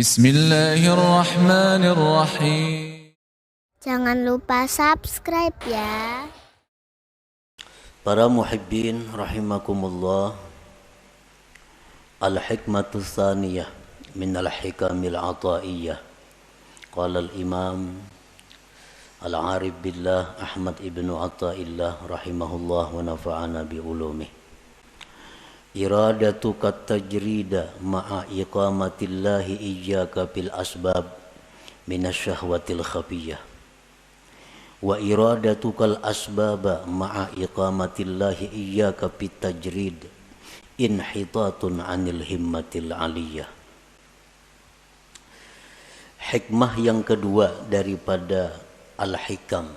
Bismillahirrahmanirrahim. Jangan lupa subscribe ya. Para muhibbin rahimakumullah, al-hikmatu tsaniyah min al-hikamil ataiyah. Qala al-imam al-arif billah Ahmad ibnu Athaillah rahimahullah wa nafa'ana bi ulumih. Iradatuka tajrida ma'a iqamatillahi iyyaka bil asbab minasyahwatil khafiyah. Wa iradatukal asbaba ma'a iqamatillahi iyyaka bit tajrid inhitatun anil himmatil aliyah. Hikmah yang kedua daripada al-hikam,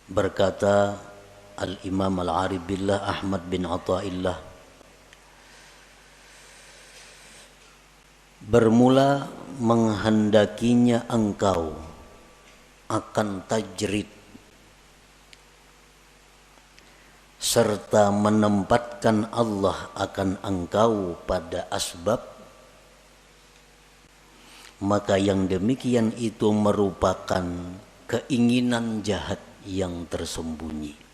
berkata al-imam al-arif billah Ahmad bin Athaillah, bermula menghendakinya engkau akan tajrid serta menempatkan Allah akan engkau pada asbab, maka yang demikian itu merupakan keinginan jahat yang tersembunyi.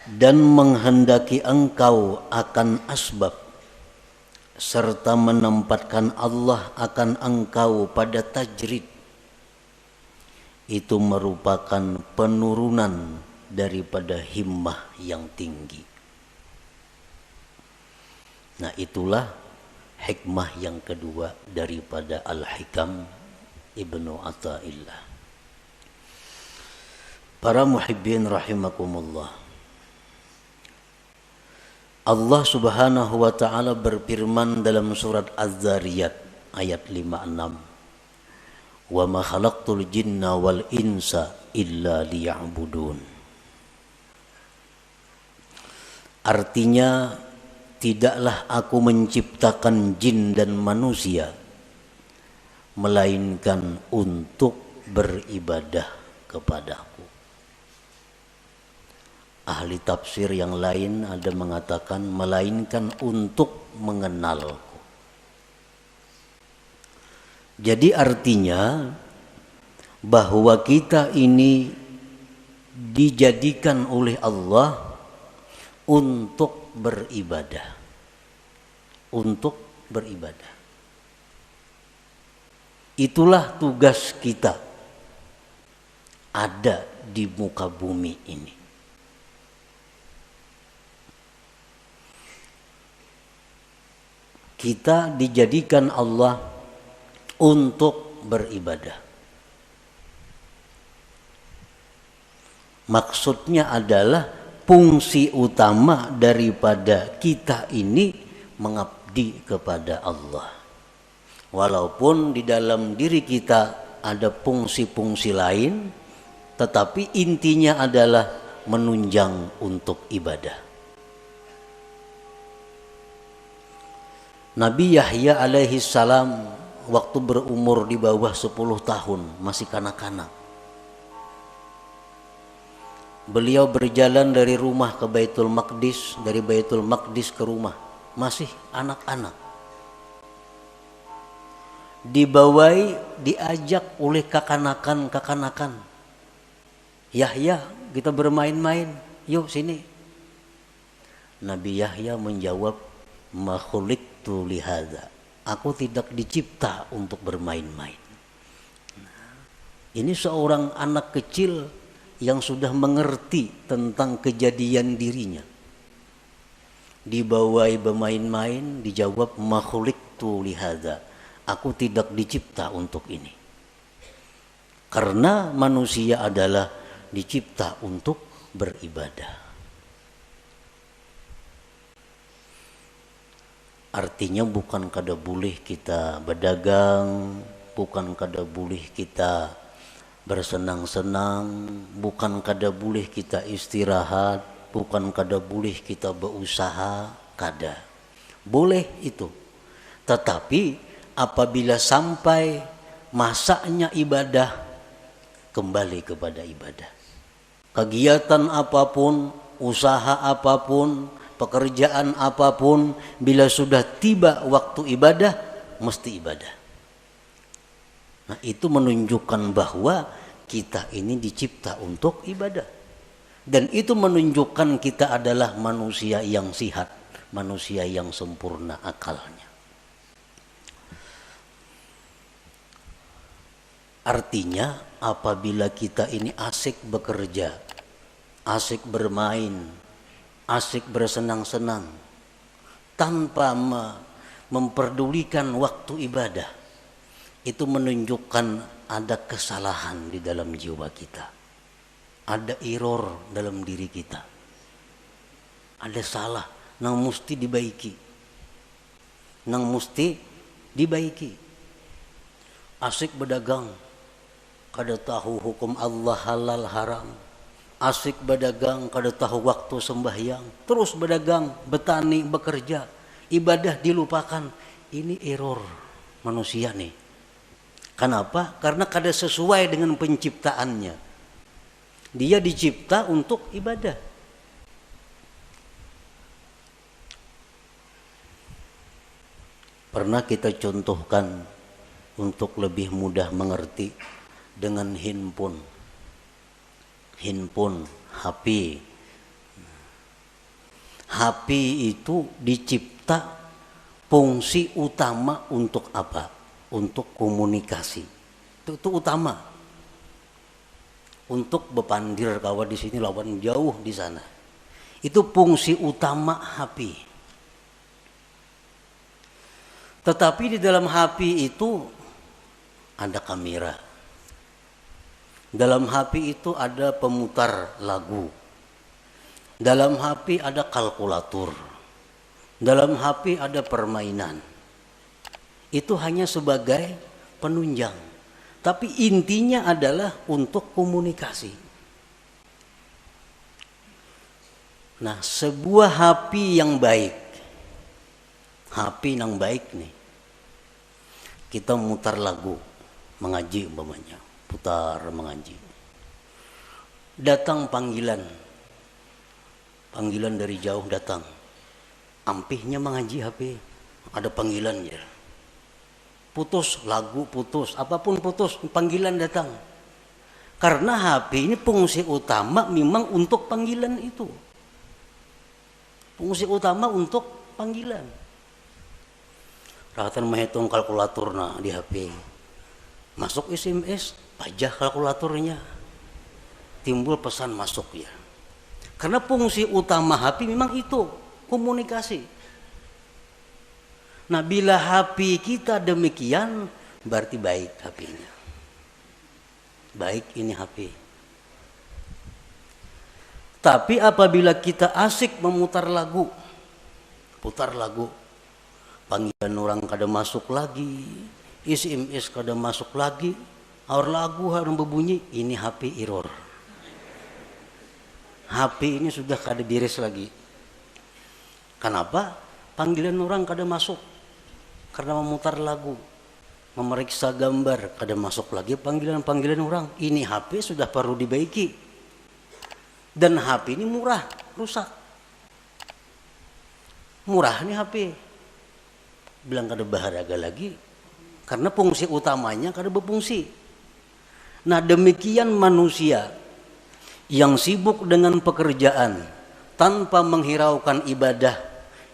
Dan menghendaki engkau akan asbab serta menempatkan Allah akan engkau pada tajrid, itu merupakan penurunan daripada himmah yang tinggi. Nah, itulah hikmah yang kedua daripada Al-Hikam Ibnu Athaillah. Para muhibbin rahimakumullah, Allah subhanahu wa ta'ala berfirman dalam surat Az-Zariyat ayat 56, wa ma khalaqtul jinna wal insa illa liya'budun. Artinya, tidaklah aku menciptakan jin dan manusia melainkan untuk beribadah kepadaku. Ahli tafsir yang lain ada mengatakan melainkan untuk mengenalku. Jadi artinya bahwa kita ini dijadikan oleh Allah untuk beribadah. Untuk beribadah. Itulah tugas kita ada di muka bumi ini. Kita dijadikan Allah untuk beribadah. Maksudnya adalah fungsi utama daripada kita ini mengabdi kepada Allah. Walaupun di dalam diri kita ada fungsi-fungsi lain, tetapi intinya adalah menunjang untuk ibadah. Nabi Yahya alaihi salam waktu berumur di bawah 10 tahun, masih kanak-kanak. Beliau berjalan dari rumah ke Baitul Maqdis, dari Baitul Maqdis ke rumah, masih anak-anak. Dibawai, diajak oleh kakanakan. Yahya, kita bermain-main, yuk sini. Nabi Yahya menjawab, ma khuliqtu lihadza, aku tidak dicipta untuk bermain-main. Ini seorang anak kecil yang sudah mengerti tentang kejadian dirinya. Dibawai bermain-main, dijawab ma khuliqtu lihadza, aku tidak dicipta untuk ini. Karena manusia adalah dicipta untuk beribadah. Artinya bukan kada boleh kita berdagang, bukan kada boleh kita bersenang-senang, bukan kada boleh kita istirahat, bukan kada boleh kita berusaha, kada. Boleh itu. Tetapi apabila sampai masanya ibadah, kembali kepada ibadah. Kegiatan apapun, usaha apapun, pekerjaan apapun, bila sudah tiba waktu ibadah, mesti ibadah. Nah, itu menunjukkan bahwa kita ini dicipta untuk ibadah. Dan itu menunjukkan kita adalah manusia yang sihat, manusia yang sempurna akalnya. Artinya, apabila kita ini asik bekerja, asik bermain, asik bersenang-senang, tanpa memperdulikan waktu ibadah, itu menunjukkan ada kesalahan di dalam jiwa kita. Ada error dalam diri kita. Ada salah yang mesti dibaiki. Yang mesti dibaiki. Asik berdagang, kada tahu hukum Allah halal haram. Asik berdagang, kada tahu waktu sembahyang. Terus berdagang, bertani, bekerja. Ibadah dilupakan. Ini error manusia nih. Kenapa? Karena kada sesuai dengan penciptaannya. Dia dicipta untuk ibadah. Pernah kita contohkan untuk lebih mudah mengerti dengan handphone, HP. HP itu dicipta fungsi utama untuk apa? Untuk komunikasi. Itu utama. Untuk bepandir kawan di sini lawan jauh di sana. Itu fungsi utama HP. Tetapi di dalam HP itu ada kamera. Dalam HP itu ada pemutar lagu. Dalam HP ada kalkulator. Dalam HP ada permainan. Itu hanya sebagai penunjang. Tapi intinya adalah untuk komunikasi. Nah, sebuah HP yang baik, HP yang baik nih, kita mutar lagu, mengaji umpamanya, putar mengaji. Datang panggilan dari jauh datang, ampihnya mengaji HP, ada panggilan ya. Putus lagu, putus apapun putus, panggilan datang. Karena HP ini fungsi utama memang untuk panggilan itu. Fungsi utama untuk panggilan. Rahatan menghitung kalkulator di HP. Masuk SMS, pajah kalkulatornya. Timbul pesan masuk ya. Karena fungsi utama HP memang itu, komunikasi. Nah, bila HP kita demikian, berarti baik HP-nya. Baik ini HP. Tapi apabila kita asik memutar lagu, putar lagu, panggilan orang kada masuk lagi, SMS kada masuk lagi, aur lagu harus berbunyi, ini HP error. HP ini sudah kada beres lagi. Kenapa? Panggilan orang kada masuk. Karena memutar lagu, memeriksa gambar, kada masuk lagi panggilan-panggilan orang. Ini HP sudah perlu dibaiki. Dan HP ini murah, rusak. Murah nih HP. Bilang kada berharga lagi. Karena fungsi utamanya kada berfungsi. Nah, demikian manusia yang sibuk dengan pekerjaan tanpa menghiraukan ibadah.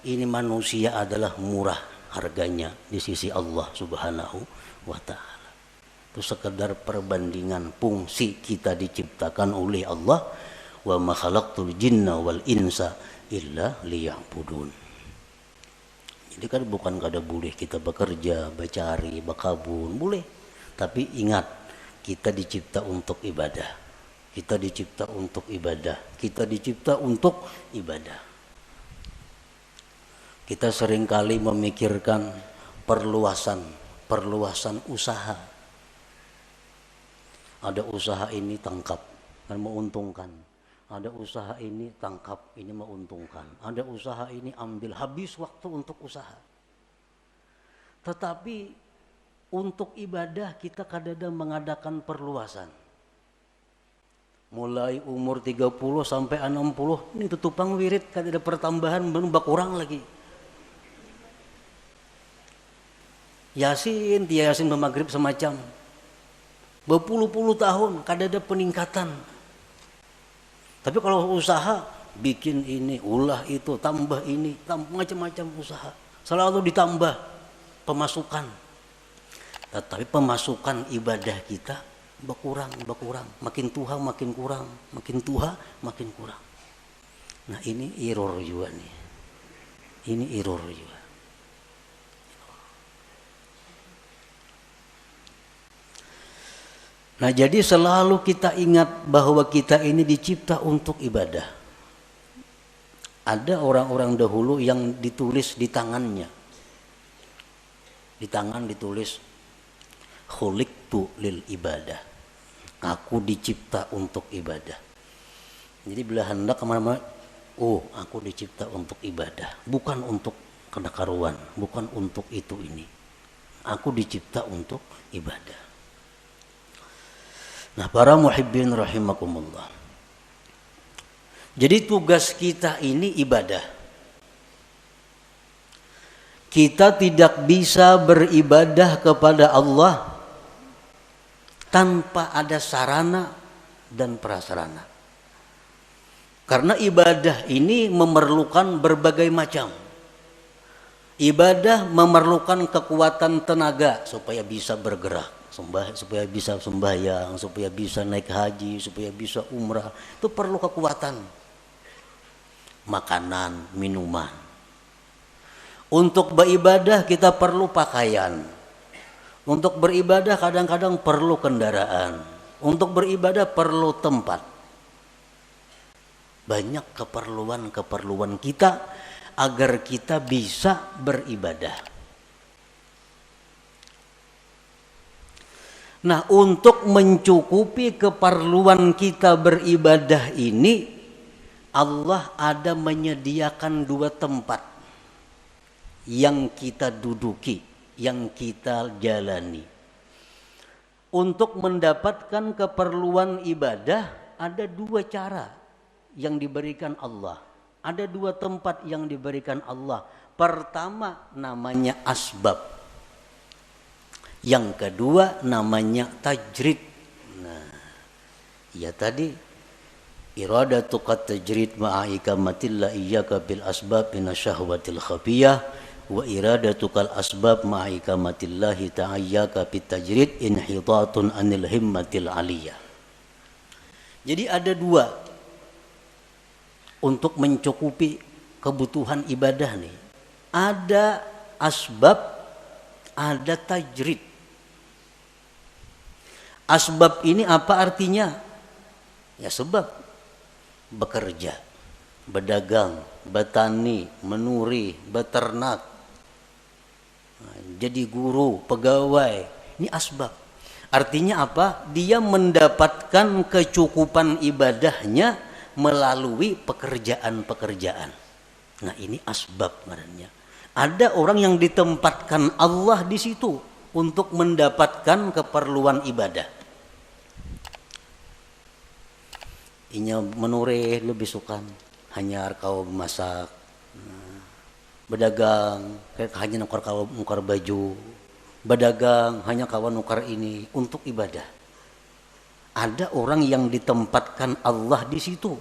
Ini manusia adalah murah harganya di sisi Allah Subhanahu wa ta'ala. Itu sekedar perbandingan fungsi kita diciptakan oleh Allah. Wa ma khalaqtul jinna wal insa illa liya'budun. Jadi kan bukan kada boleh kita bekerja, bercari, berkabun, boleh. Tapi ingat, kita dicipta untuk ibadah. Kita dicipta untuk ibadah. Kita dicipta untuk ibadah. Kita seringkali memikirkan perluasan usaha. Ada usaha ini tangkap dan menguntungkan. Ada usaha ini tangkap, ini menguntungkan. Ada usaha ini ambil, habis waktu untuk usaha. Tetapi untuk ibadah kita kadang-kadang mengadakan perluasan. mulai umur 30 sampai 60 ini tutupang wirid kan ada pertambahan belum kurang lagi. Yasin dia Yasin maghrib semacam berpuluh-puluh tahun kada ada peningkatan. Tapi kalau usaha bikin ini ulah itu tambah ini macam-macam usaha selalu ditambah pemasukan. Tetapi pemasukan ibadah kita berkurang, makin tua makin kurang, makin tua makin kurang. Nah ini error juga nih, ini error juga. Nah jadi selalu kita ingat bahwa kita ini dicipta untuk ibadah. Ada orang-orang dahulu yang ditulis di tangannya, di tangan ditulis khuliqtu lil ibadah, aku dicipta untuk ibadah. Jadi bila hendak kemana-mana, oh aku dicipta untuk ibadah, bukan untuk kena karuan, bukan untuk itu ini, aku dicipta untuk ibadah. Nah para muhibbin rahimakumullah, jadi tugas kita ini ibadah. Kita tidak bisa beribadah kepada Allah tanpa ada sarana dan prasarana. Karena ibadah ini memerlukan berbagai macam. Ibadah memerlukan kekuatan tenaga supaya bisa bergerak, supaya bisa sembahyang, supaya bisa naik haji, supaya bisa umrah. Itu perlu kekuatan. Makanan, minuman. Untuk beribadah kita perlu pakaian. Untuk beribadah kadang-kadang perlu kendaraan. Untuk beribadah perlu tempat. Banyak keperluan-keperluan kita agar kita bisa beribadah. Nah, untuk mencukupi keperluan kita beribadah ini, Allah ada menyediakan dua tempat yang kita duduki, yang kita jalani. Untuk mendapatkan keperluan ibadah ada dua cara yang diberikan Allah. Ada dua tempat yang diberikan Allah. Pertama namanya asbab. Yang kedua namanya tajrid. Nah, ya tadi iradatuka tajrid ma'a ikamatillah iyyaka bil asbab minasyahwatil khafiyah wa iradatukal asbab ma'a ikamatillahi ta'ayyaka bit tajrid inhitatun anil himmatil aliyah. Jadi ada dua untuk mencukupi kebutuhan ibadah nih. Ada asbab, ada tajrid. Asbab ini apa artinya? Ya sebab bekerja, berdagang, bertani, menuri, beternak, jadi guru, pegawai. Ini asbab. Artinya apa? Dia mendapatkan kecukupan ibadahnya melalui pekerjaan-pekerjaan. Nah ini asbab namanya. Ada orang yang ditempatkan Allah di situ untuk mendapatkan keperluan ibadah. Inya menure lebih suka hanya kau masak, berdagang kayak hanya nukar baju, berdagang hanya kawan nukar ini untuk ibadah. Ada orang yang ditempatkan Allah di situ.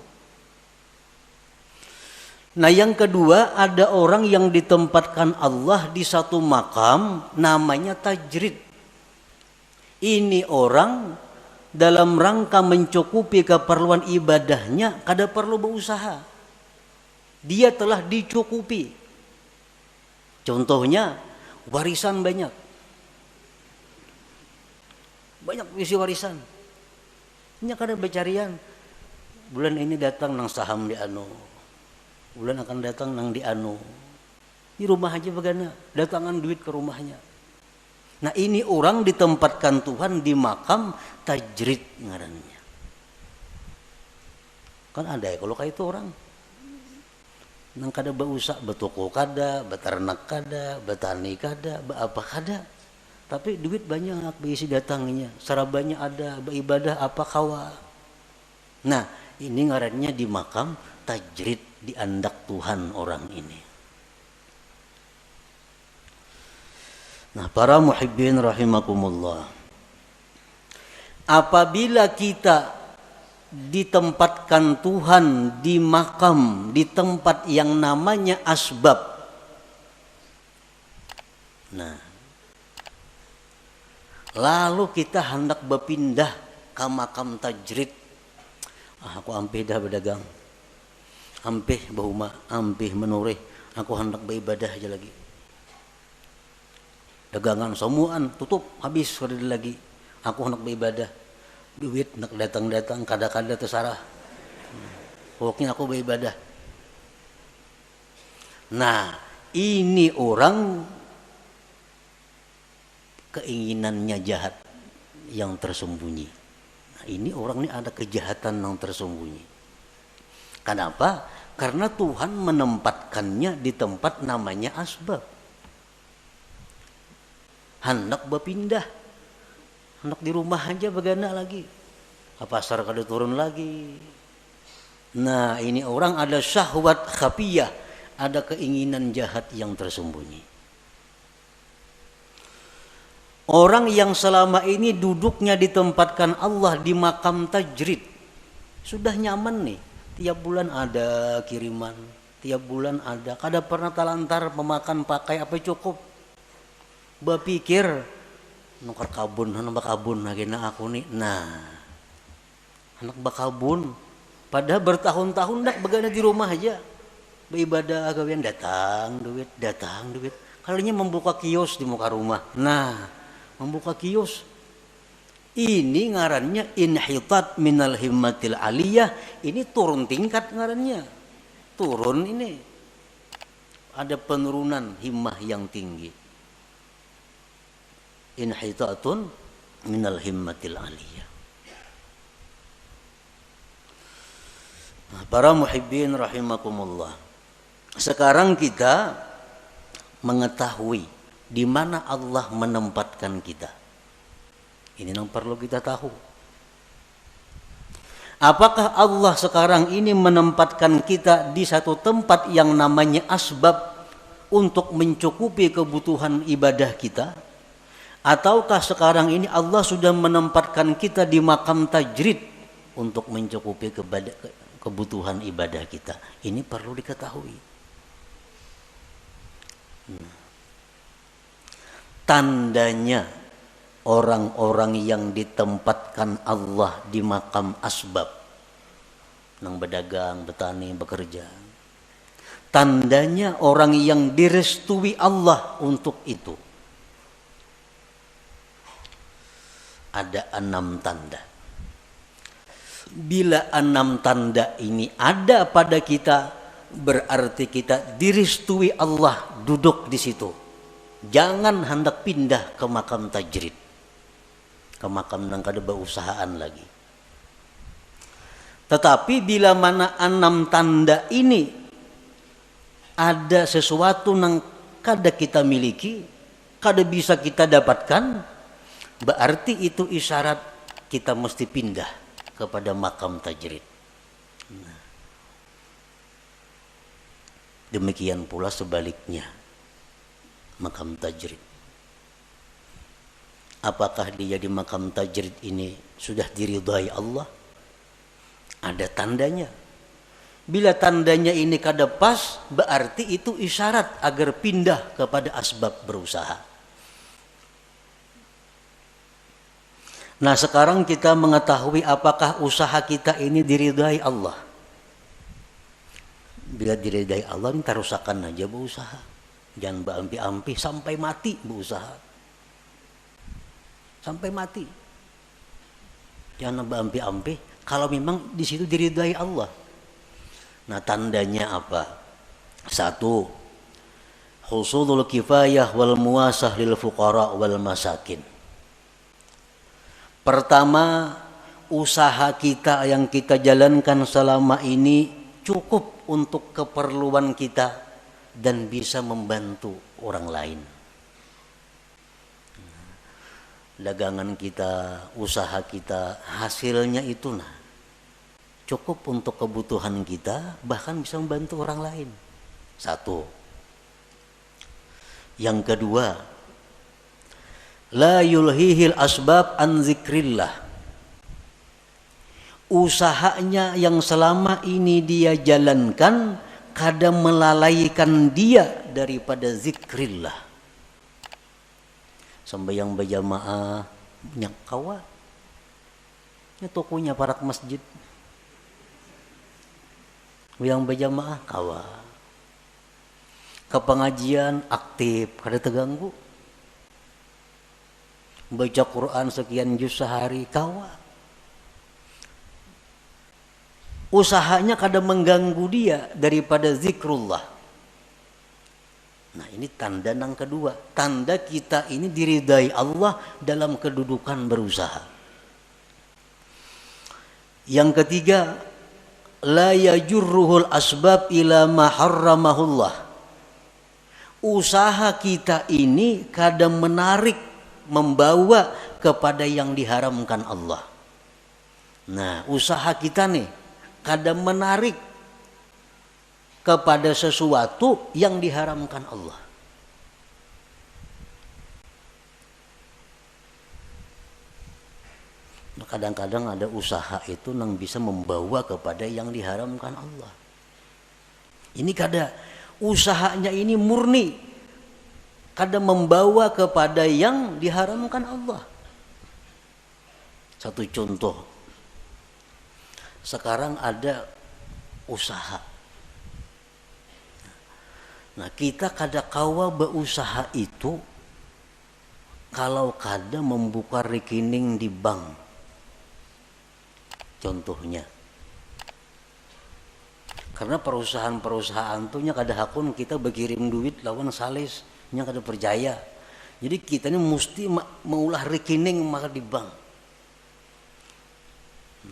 Nah yang kedua, ada orang yang ditempatkan Allah di satu makam namanya tajrid. Ini orang dalam rangka mencukupi keperluan ibadahnya kada perlu berusaha. Dia telah dicukupi. Contohnya warisan banyak. Banyak isi warisan. Ini kada becarian. Bulan ini datang nang saham di anu. Bulan akan datang nang di anu. Di rumah aja bagana, datangan duit ke rumahnya. Nah ini orang ditempatkan Tuhan di makam tajrid ngarannya. Kan ada ya kalau kayak itu orang. Nang kada bausak betoko kada, beternak kada, betani kada, apa kada. Tapi duit banyak berisi datangnya, sarabanya ada, beribadah apa kawa. Nah, ini ngarannya di makam tajrid, di andak Tuhan orang ini. Nah, para muhibbin rahimakumullah, apabila kita ditempatkan Tuhan di makam, di tempat yang namanya asbab, nah, lalu kita hendak berpindah ke makam tajrid. Aku ampih dah berdagang, ampih bahuma, ampih menurih, aku hendak beribadah aja lagi. Dagangan semuaan tutup, habis sudah lagi. Aku hendak beribadah. Duit nak datang-datang, kada-kada tersarah. Pokoknya aku beribadah. Nah, ini orang keinginannya jahat yang tersembunyi. Nah, ini orang ini ada kejahatan yang tersembunyi. Kenapa? Karena Tuhan menempatkannya di tempat namanya asbab. Hendak berpindah, hendak di rumah aja begana lagi, pasar kada turun lagi. Nah, ini orang ada syahwat khafiyah, ada keinginan jahat yang tersembunyi. Orang yang selama ini duduknya ditempatkan Allah di makam tajrid, sudah nyaman nih, tiap bulan ada kiriman, tiap bulan ada, kada pernah talantar memakan pakai apa cukup. Berpikir nukar kabun, anak bakabun agena aku nih. Nah, anak bakabun padahal bertahun-tahun dak begana di rumah aja beribadah gawian, datang duit. Kalinya membuka kios di muka rumah. Nah, membuka kios ini ngarannya inhitat minal himmatil aliyah. Ini turun tingkat ngarannya, turun ini, ada penurunan himmah yang tinggi. Inhitatun minal himmatil aliyah. Nah, para muhibbin rahimakumullah, sekarang kita mengetahui di mana Allah menempatkan kita. Ini yang perlu kita tahu. Apakah Allah sekarang ini menempatkan kita di satu tempat yang namanya asbab untuk mencukupi kebutuhan ibadah kita? Ataukah sekarang ini Allah sudah menempatkan kita di makam tajrid untuk mencukupi kebutuhan ibadah kita? Ini perlu diketahui. Tandanya orang-orang yang ditempatkan Allah di makam asbab, nang berdagang, bertani, bekerja, tandanya orang yang direstui Allah untuk itu. Ada 6 tanda. Bila 6 tanda ini ada pada kita, berarti kita direstui Allah duduk di situ. Jangan hendak pindah ke makam tajrid, ke makam nang kada berusahaan lagi. Tetapi bila mana 6 tanda ini ada sesuatu nang kada kita miliki, kada bisa kita dapatkan, berarti itu isyarat kita mesti pindah kepada makam tajrid. Nah, demikian pula sebaliknya, makam tajrid. Apakah dia di makam tajrid ini sudah diridhai Allah? Ada tandanya. Bila tandanya ini kada pas, berarti itu isyarat agar pindah kepada asbab berusaha. Nah, sekarang kita mengetahui apakah usaha kita ini diridhai Allah. Bila diridhai Allah, kita rusakan aja berusaha. Jangan berampi-ampi sampai mati berusaha. Sampai mati. Jangan berampi-ampi kalau memang di situ diridhai Allah. Nah, tandanya apa? 1, husulul kifayah wal muwasah lil fuqara wal masakin. Pertama, usaha kita yang kita jalankan selama ini cukup untuk keperluan kita dan bisa membantu orang lain. Dagangan kita, usaha kita, hasilnya itu cukup untuk kebutuhan kita, bahkan bisa membantu orang lain. Satu. Yang kedua, la yulhihil asbab an zikrillah. Usahanya yang selama ini dia jalankan kadang melalaikan dia daripada zikrillah. Sembahyang berjamaah nyak kawa. Ini tokonya para masjid. Yang berjamaah kawa. Ke pengajian aktif, kada terganggu. Baca Quran sekian juz sehari kawa. Usahanya kadang mengganggu dia daripada zikrullah. Nah, ini tanda yang kedua. Tanda kita ini diridai Allah dalam kedudukan berusaha. Yang ketiga, la yajurruhul asbab ila ma harramahullah. Usaha kita ini kadang menarik, membawa kepada yang diharamkan Allah. Nah, usaha kita nih kadang menarik kepada sesuatu yang diharamkan Allah. Kadang-kadang ada usaha itu yang bisa membawa kepada yang diharamkan Allah. Ini kadang usahanya ini murni, kadang membawa kepada yang diharamkan Allah. Satu contoh, sekarang ada usaha. Nah, kita kada kawa berusaha itu kalau kada membuka rekening di bank. Contohnya, karena perusahaan-perusahaan tuh nya kada hakun kita berkirim duit lawan sales nya kada percaya. Jadi kita ini mesti mengulah rekening maka di bank.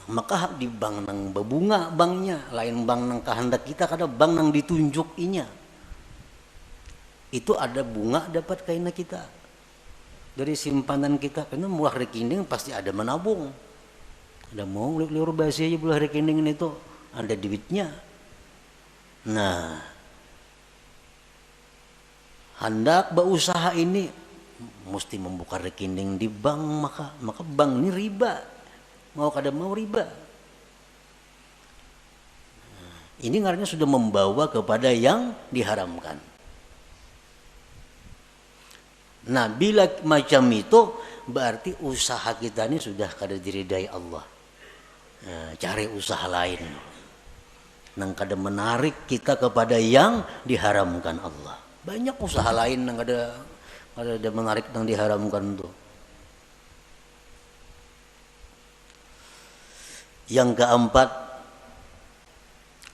Nah, maka di bank nang berbunga banknya, lain bank nang kehendak kita, kada bank nang ditunjuk inya. Itu ada bunga dapat kaina kita dari simpanan kita, karena mulah rekening pasti ada menabung. Ada mau liur basi aja mulah rekening itu ada duitnya. Nah, hendak berusaha ini mesti membuka rekening di bank, maka bank ini riba. Mau kada mau riba. Ini artinya sudah membawa kepada yang diharamkan. Nah, bila macam itu berarti usaha kita ini sudah kada diridai Allah. Nah, cari usaha lain nang kada menarik kita kepada yang diharamkan Allah. Banyak usaha lain nang kada menarik nang diharamkan tuh. Yang keempat,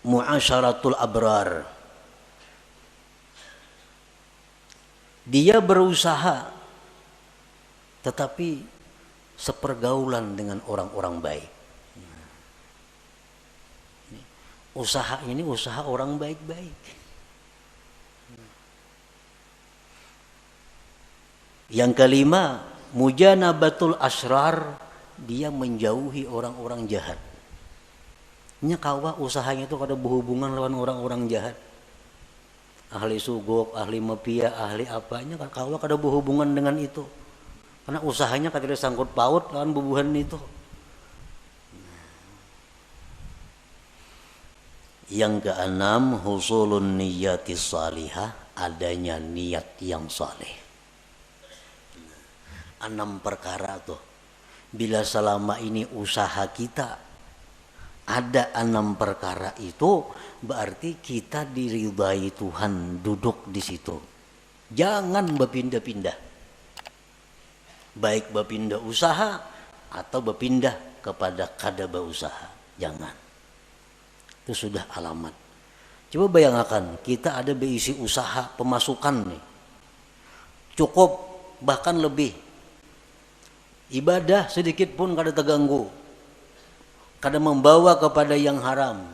muasyaratul abrar. Dia berusaha tetapi sepergaulan dengan orang-orang baik. Usahanya ini usaha orang baik-baik. Yang kelima, mujanabatul asrar. Dia menjauhi orang-orang jahat. Nya kawa usahanya itu kada berhubungan lawan orang-orang jahat. Ahli sugok, ahli mafia, ahli apanya kawa kada berhubungan dengan itu. Karena usahanya kada ada sangkut paut lawan bubuhan itu. Yang keenam, husulun niyatis salihah, adanya niat yang saleh. 6 perkara tuh. Bila selama ini usaha kita ada 6 perkara itu, berarti kita diridai Tuhan duduk di situ. Jangan berpindah-pindah. Baik berpindah usaha atau berpindah kepada kada berusaha. Jangan. Itu sudah alamat. Coba bayangkan, kita ada berisi usaha pemasukan nih. Cukup bahkan lebih. Ibadah sedikit pun kada terganggu. Kada membawa kepada yang haram.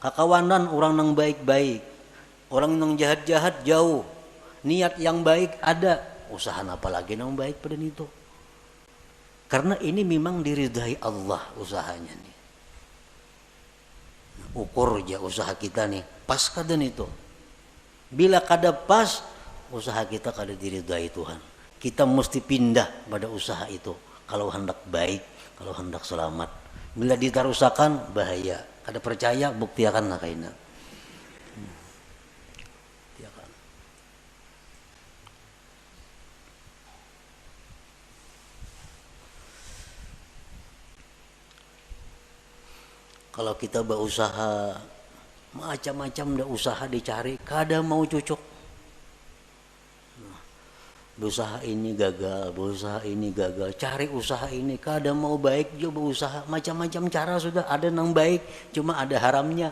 Kakawanan orang yang baik-baik. Orang yang jahat-jahat jauh. Niat yang baik ada. Usaha apa lagi yang baik pada itu. Karena ini memang diridai Allah usahanya nih. Ukur aja usaha kita nih, pas kadan itu. Bila kada pas, usaha kita kada diridai Tuhan. Kita mesti pindah pada usaha itu. Kalau hendak baik, kalau hendak selamat. Bila ditarusakan, bahaya. Kada percaya, buktiakan nak kaina. Kalau kita berusaha macam-macam dah usaha dicari, kada mau cocok. Berusaha ini gagal, berusaha ini gagal, cari usaha ini kada mau baik juga berusaha, macam-macam cara sudah ada nang baik, cuma ada haramnya.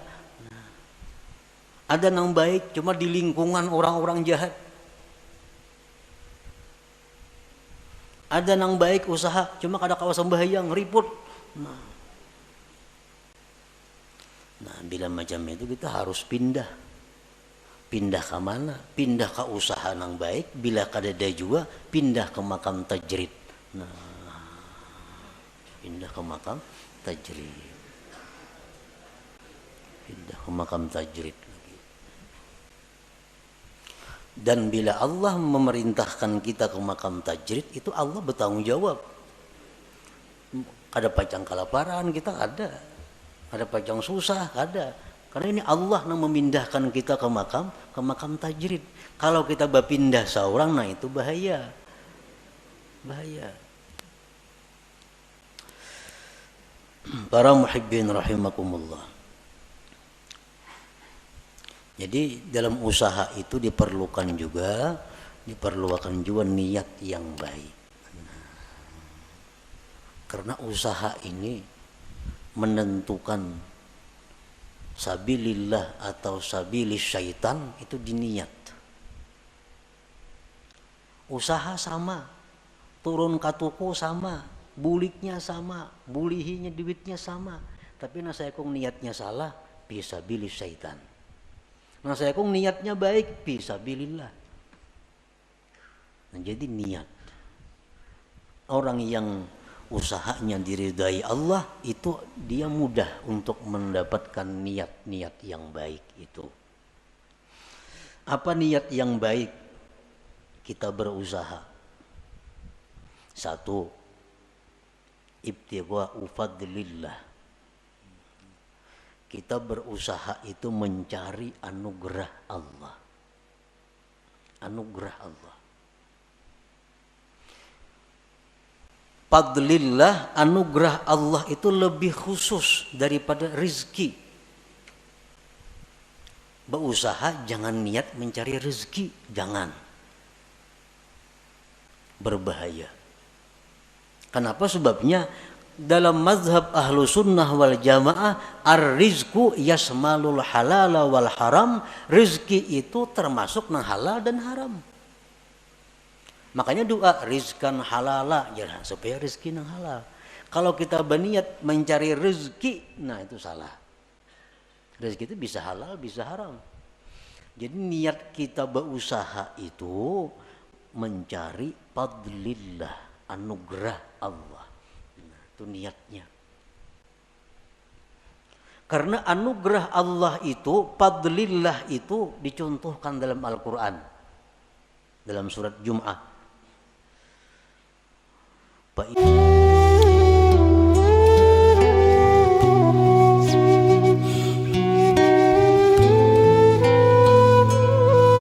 Ada nang baik, cuma di lingkungan orang-orang jahat. Ada nang baik usaha, cuma kada kawasan bahayang, ribut. Nah, bila macam itu kita harus pindah. Pindah ke mana? Pindah ke usaha nang baik. Bila kadada juga, pindah ke makam tajrid. Nah, pindah ke makam tajrid. Pindah ke makam tajrid lagi. Dan bila Allah memerintahkan kita ke makam tajrid, itu Allah bertanggung jawab. Ada pacang kelaparan kita ada pacang susah, ada. Karena ini Allah yang memindahkan kita ke makam tajrid. Kalau kita berpindah seorang, nah itu bahaya. Bahaya. Para muhibbin rahimakumullah. Jadi dalam usaha itu diperlukan juga niat yang baik. Karena usaha ini menentukan sabilillah atau sabilis syaitan itu diniat. Usaha sama, turun katuku sama, buliknya sama, bulihinya duitnya sama, tapi nasayakung niatnya salah, fisabilis syaitan. Nasayakung niatnya baik, fisabilillah. Nah, jadi niat. Orang yang usahanya diridai Allah itu dia mudah untuk mendapatkan niat-niat yang baik itu. Apa niat yang baik? Kita berusaha. Satu, ibtigha'u fadlillah. Kita berusaha itu mencari anugerah Allah. Anugerah Allah. Fadlillah, anugerah Allah itu lebih khusus daripada rezeki. Berusaha jangan niat mencari rezeki, jangan. Berbahaya. Kenapa? Sebabnya dalam mazhab ahlu sunnah wal jamaah, ar-rizku yasmalul halala wal haram. Rezeki itu termasuk nang halal dan haram. Makanya doa rizkan halala, jangan supaya rezeki nang halal. Kalau kita berniat mencari rezeki, nah itu salah. Rezeki itu bisa halal, bisa haram. Jadi niat kita berusaha itu mencari fadlillah, anugerah Allah. Nah, itu niatnya. Karena anugerah Allah itu, fadlillah itu dicontohkan dalam Al-Quran. Dalam surat Jum'ah.